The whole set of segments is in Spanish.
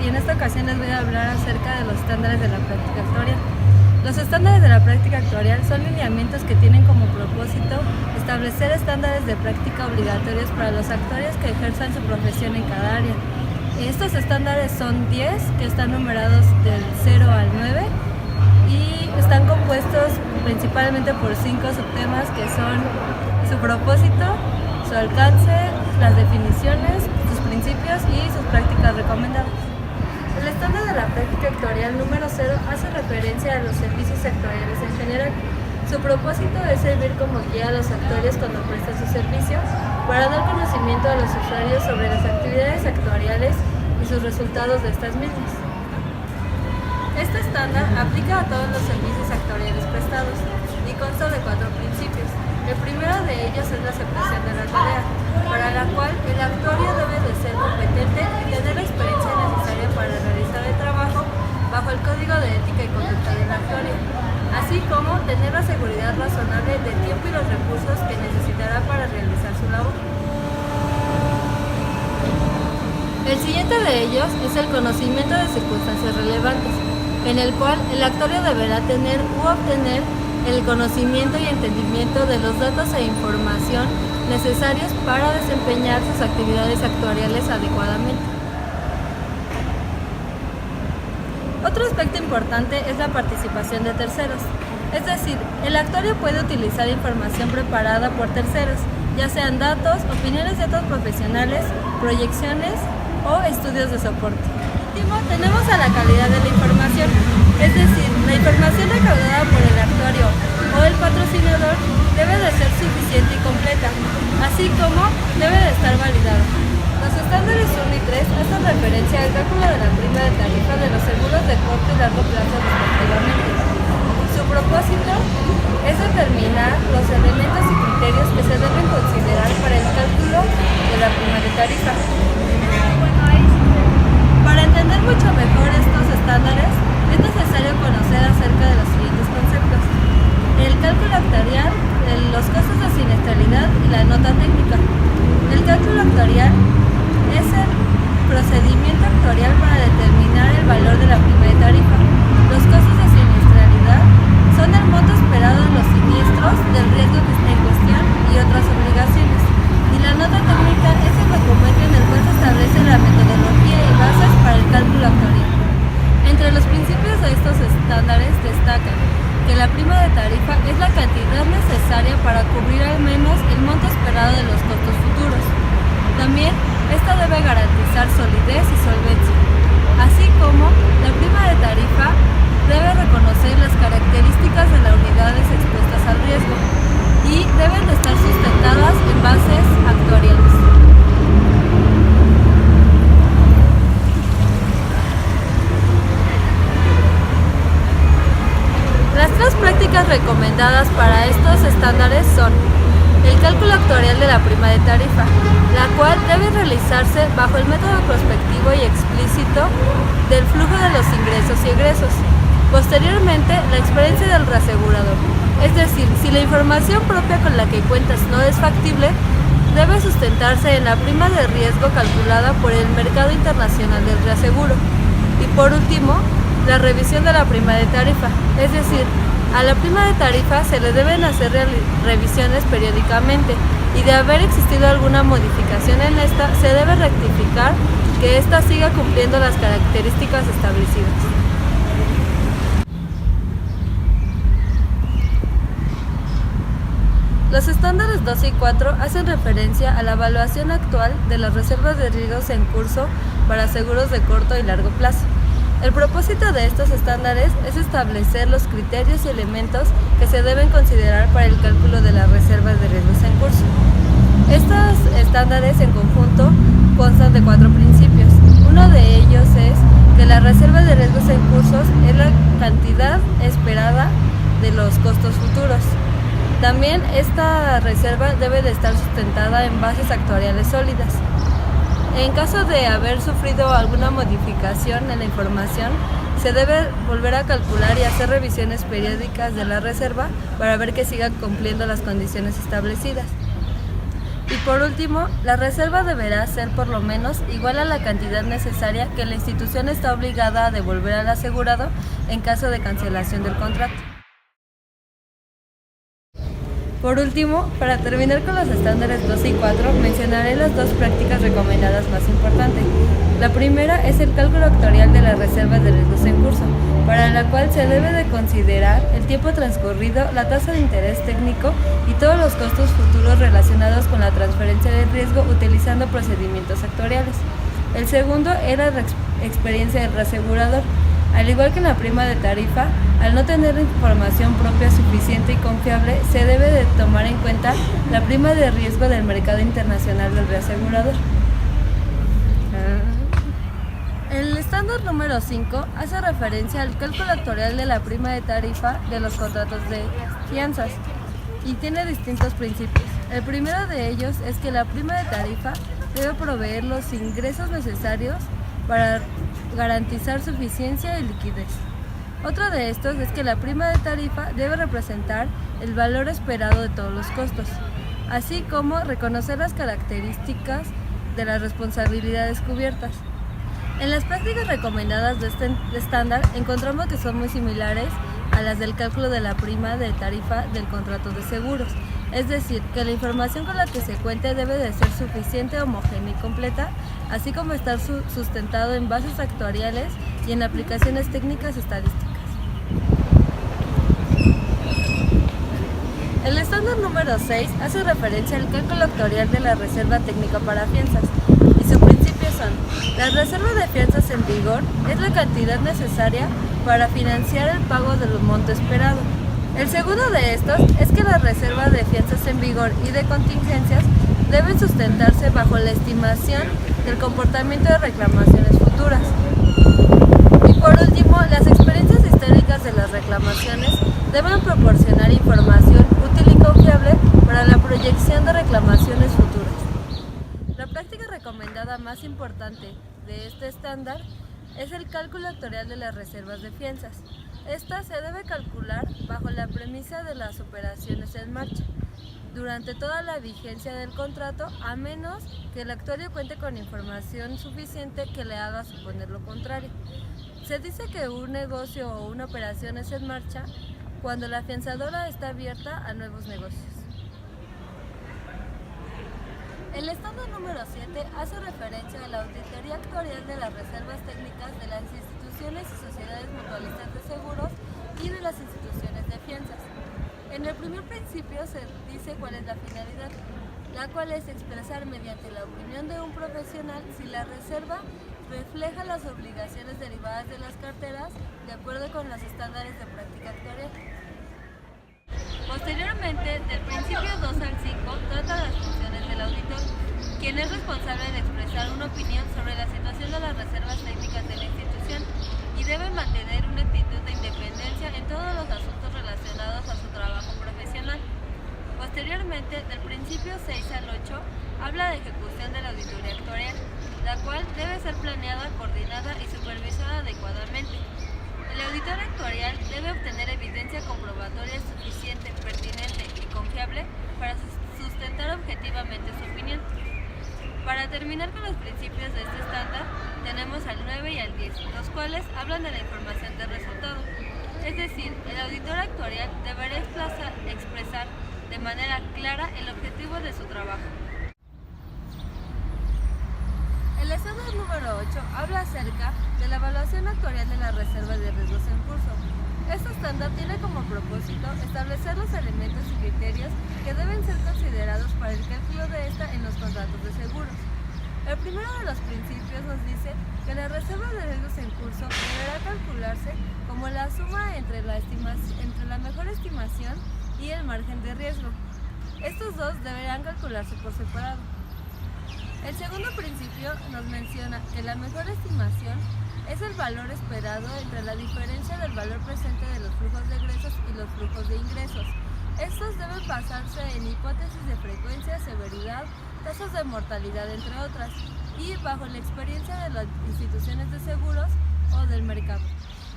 y en esta ocasión les voy a hablar acerca de los estándares de la práctica actuarial. Los estándares de la práctica actuarial son lineamientos que tienen como propósito establecer estándares de práctica obligatorios para los actuarios que ejerzan su profesión en cada área. Estos estándares son 10, que están numerados del 0 al 9 y están compuestos principalmente por 5 subtemas que son su propósito, su alcance, las definiciones, sus principios y sus prácticas recomendadas. El estándar de la práctica actuarial número 0 hace referencia a los servicios actuariales en general. Su propósito es servir como guía a los actuarios cuando prestan su servicio para dar conocimiento a los usuarios sobre las actividades actuariales y sus resultados de estas mismas. Este estándar aplica a todos los servicios actuariales prestados y consta de 4 principios. El primero de ellos es la aceptación de la tarea, para la cual el actuario debe de ser competente y tener la experiencia necesaria para realizar el trabajo bajo el Código de Ética y Conducta del Actuario, así como tener la seguridad razonable del tiempo y los recursos que necesitará para realizar su labor. El siguiente de ellos es el conocimiento de circunstancias relevantes, en el cual el actuario deberá tener u obtener el conocimiento y entendimiento de los datos e información necesarios para desempeñar sus actividades actuariales adecuadamente. Otro aspecto importante es la participación de terceros, es decir, el actuario puede utilizar información preparada por terceros, ya sean datos, opiniones de otros profesionales, proyecciones o estudios de soporte. Último, tenemos a la calidad de la información, es decir, la información recaudada por el actuario o el patrocinador debe de ser suficiente y completa, así como debe de estar validada. Los estándares 1 y 3 hacen referencia al cálculo de la prima de tarifa de los seguros de corto y largo plazo respectivamente. Su propósito es determinar los elementos y criterios que se deben considerar para el cálculo de la prima de tarifa. Para entender mucho mejor estos estándares, es necesario conocer acerca de los siguientes conceptos: el cálculo actuarial, los costos de siniestralidad y la nota técnica. El cálculo actuarial es el procedimiento actuarial para determinar el valor de la prima de tarifa. Los costos de siniestralidad son el monto esperado en los siniestros, del riesgo en cuestión y otras obligaciones. Y la nota técnica es el documento en el cual se establece la metodología y bases para el cálculo actuarial. Entre los principios de estos estándares destacan que la prima de tarifa es la cantidad necesaria para cubrir al menos el monto esperado de los costos futuros. También, esta debe garantizar solidez y solvencia, así como la prima de tarifa debe reconocer las características de las unidades expuestas al riesgo y deben de estar sustentadas en bases actuariales. Las 3 prácticas recomendadas para estos estándares son el cálculo actuarial de la prima de tarifa, la cual debe realizarse bajo el método prospectivo y explícito del flujo de los ingresos y egresos. Posteriormente, la experiencia del reasegurador, es decir, si la información propia con la que cuentas no es factible, debe sustentarse en la prima de riesgo calculada por el mercado internacional del reaseguro. Y por último, la revisión de la prima de tarifa, es decir, a la prima de tarifa se le deben hacer revisiones periódicamente y de haber existido alguna modificación en esta, se debe rectificar que ésta siga cumpliendo las características establecidas. Los estándares 2 y 4 hacen referencia a la evaluación actual de las reservas de riesgos en curso para seguros de corto y largo plazo. El propósito de estos estándares es establecer los criterios y elementos que se deben considerar para el cálculo de las reservas de riesgos en curso. Estos estándares en conjunto constan de 4 principios. Uno de ellos es que la reserva de riesgos en curso es la cantidad esperada de los costos futuros. También esta reserva debe de estar sustentada en bases actuariales sólidas. En caso de haber sufrido alguna modificación en la información, se debe volver a calcular y hacer revisiones periódicas de la reserva para ver que siga cumpliendo las condiciones establecidas. Y por último, la reserva deberá ser por lo menos igual a la cantidad necesaria que la institución está obligada a devolver al asegurado en caso de cancelación del contrato. Por último, para terminar con los estándares 2 y 4, mencionaré las dos prácticas recomendadas más importantes. La primera es el cálculo actuarial de las reservas de riesgos en curso, para la cual se debe de considerar el tiempo transcurrido, la tasa de interés técnico y todos los costos futuros relacionados con la transferencia de riesgo utilizando procedimientos actuariales. El segundo era la experiencia del reasegurador. Al igual que en la prima de tarifa, al no tener información propia suficiente y confiable, se debe de tomar en cuenta la prima de riesgo del mercado internacional del reasegurador. El estándar número 5 hace referencia al cálculo actuarial de la prima de tarifa de los contratos de fianzas y tiene distintos principios. El primero de ellos es que la prima de tarifa debe proveer los ingresos necesarios para garantizar suficiencia y liquidez. Otro de estos es que la prima de tarifa debe representar el valor esperado de todos los costos, así como reconocer las características de las responsabilidades cubiertas. En las prácticas recomendadas de este estándar encontramos que son muy similares a las del cálculo de la prima de tarifa del contrato de seguros, es decir, que la información con la que se cuente debe de ser suficiente, homogénea y completa, así como estar sustentado en bases actuariales y en aplicaciones técnicas estadísticas. El estándar número 6 hace referencia al cálculo actuarial de la reserva técnica para fianzas, y sus principios son: la reserva de fianzas en vigor es la cantidad necesaria para financiar el pago del monto esperado. El segundo de estos es que la reserva de fianzas en vigor y de contingencias deben sustentarse bajo la estimación del comportamiento de reclamaciones futuras. Y por último, las experiencias históricas de las reclamaciones deben proporcionar información útil y confiable para la proyección de reclamaciones futuras. La práctica recomendada más importante de este estándar es el cálculo actuarial de las reservas de fianzas. Esta se debe calcular bajo la premisa de las operaciones en marcha durante toda la vigencia del contrato, a menos que el actuario cuente con información suficiente que le haga suponer lo contrario. Se dice que un negocio o una operación es en marcha cuando la afianzadora está abierta a nuevos negocios. El estándar número 7 hace referencia a la auditoría actuarial de las reservas técnicas de las instituciones y sociedades mutualistas de seguros y de las instituciones de fianzas. En el primer principio se dice cuál es la finalidad, la cual es expresar mediante la opinión de un profesional si la reserva refleja las obligaciones derivadas de las carteras de acuerdo con los estándares de práctica actuarial. Posteriormente, del principio 2 al 5, trata las funciones del auditor, quien es responsable de expresar una opinión sobre la situación de las reservas técnicas de la institución y debe mantener una actitud de independencia en todos los asuntos relacionados a su trabajo profesional. Posteriormente, del principio 6 al 8, habla de ejecución de la auditoría actuarial, la cual debe ser planeada, coordinada y supervisada adecuadamente. El auditor actuarial debe obtener evidencia comprobatoria suficiente, pertinente y confiable para sustentar objetivamente su opinión. Para terminar con los principios de este estándar, tenemos al 9 y al 10, los cuales hablan de la información de resultado. Es decir, el auditor actuarial deberá expresar de manera clara el objetivo de su trabajo. El estándar número 8 habla acerca de la evaluación actuarial de las reservas de riesgos en curso. Este estándar tiene como propósito establecer los elementos y criterios que deben ser considerados para el cálculo de esta en los contratos de seguros. El primero de los principios nos dice que la reserva de riesgos en curso deberá calcularse como la suma entre la mejor estimación y el margen de riesgo. Estos dos deberán calcularse por separado. El segundo principio nos menciona que la mejor estimación es el valor esperado entre la diferencia del valor presente de los flujos de egresos y los flujos de ingresos. Estos deben basarse en hipótesis de frecuencia, severidad, tasas de mortalidad, entre otras, y bajo la experiencia de las instituciones de seguros o del mercado.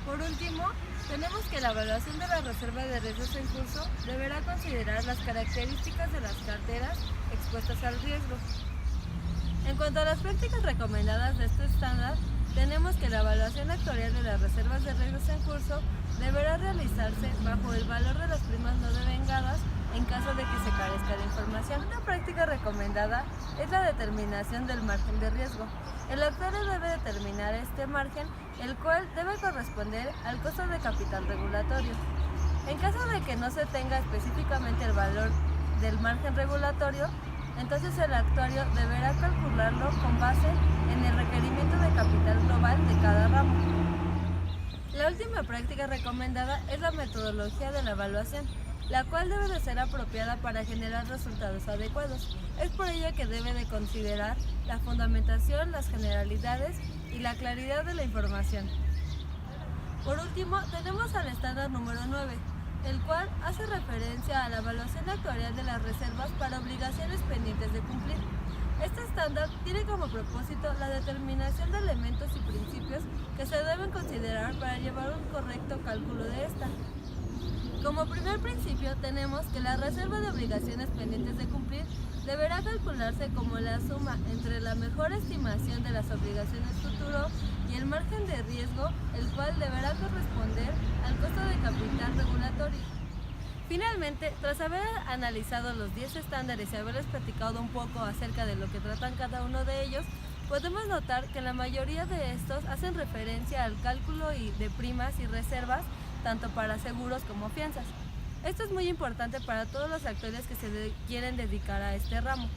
Por último, Tenemos que la evaluación de la reserva de riesgos en curso deberá considerar las características de las carteras expuestas al riesgo. En cuanto a las prácticas recomendadas de este estándar, tenemos que la evaluación actuarial de las reservas de riesgos en curso deberá realizarse bajo el valor de las primas no devengadas en caso de que se carezca de información. Una práctica recomendada es la determinación del margen de riesgo. El actuario debe determinar este margen, el cual debe corresponder al costo de capital regulatorio. En caso de que no se tenga específicamente el valor del margen regulatorio, entonces el actuario deberá calcularlo con base en el requerimiento de capital global de cada ramo. La última práctica recomendada es la metodología de la evaluación, la cual debe de ser apropiada para generar resultados adecuados. Es por ello que debe de considerar la fundamentación, las generalidades y la claridad de la información. Por último, tenemos al estándar número 9, el cual hace referencia a la evaluación actuarial de las reservas para obligaciones pendientes de cumplir. Este estándar tiene como propósito la determinación de elementos y principios que se deben considerar para llevar un correcto cálculo de esta. Como primer principio tenemos que la reserva de obligaciones pendientes de cumplir deberá calcularse como la suma entre la mejor estimación de las obligaciones futuro y el margen de riesgo, el cual deberá corresponder al costo de capital regulatorio. Finalmente, tras haber analizado los 10 estándares y haberles platicado un poco acerca de lo que tratan cada uno de ellos, podemos notar que la mayoría de estos hacen referencia al cálculo de primas y reservas, tanto para seguros como fianzas. Esto es muy importante para todos los actores que se quieren dedicar a este ramo.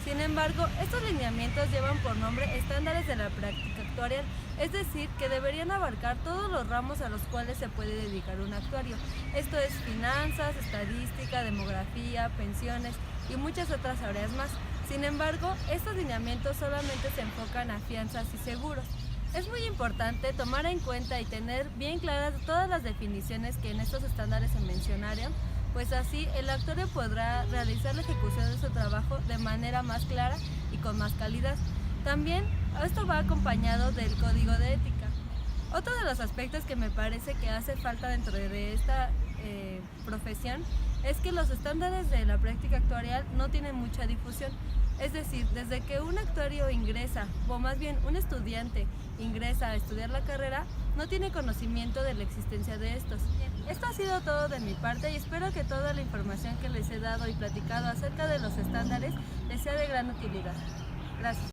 Sin embargo, estos lineamientos llevan por nombre estándares de la práctica actuarial, es decir, que deberían abarcar todos los ramos a los cuales se puede dedicar un actuario. Esto es finanzas, estadística, demografía, pensiones y muchas otras áreas más. Sin embargo, estos lineamientos solamente se enfocan a fianzas y seguros. Es muy importante tomar en cuenta y tener bien claras todas las definiciones que en estos estándares se mencionaron, pues así el actuario podrá realizar la ejecución de su trabajo de manera más clara y con más calidad. También esto va acompañado del código de ética. Otro de los aspectos que me parece que hace falta dentro de esta profesión es que los estándares de la práctica actuarial no tienen mucha difusión. Es decir, desde que un actuario ingresa, o más bien un estudiante ingresa a estudiar la carrera, no tiene conocimiento de la existencia de estos. Esto ha sido todo de mi parte y espero que toda la información que les he dado y platicado acerca de los estándares les sea de gran utilidad. Gracias.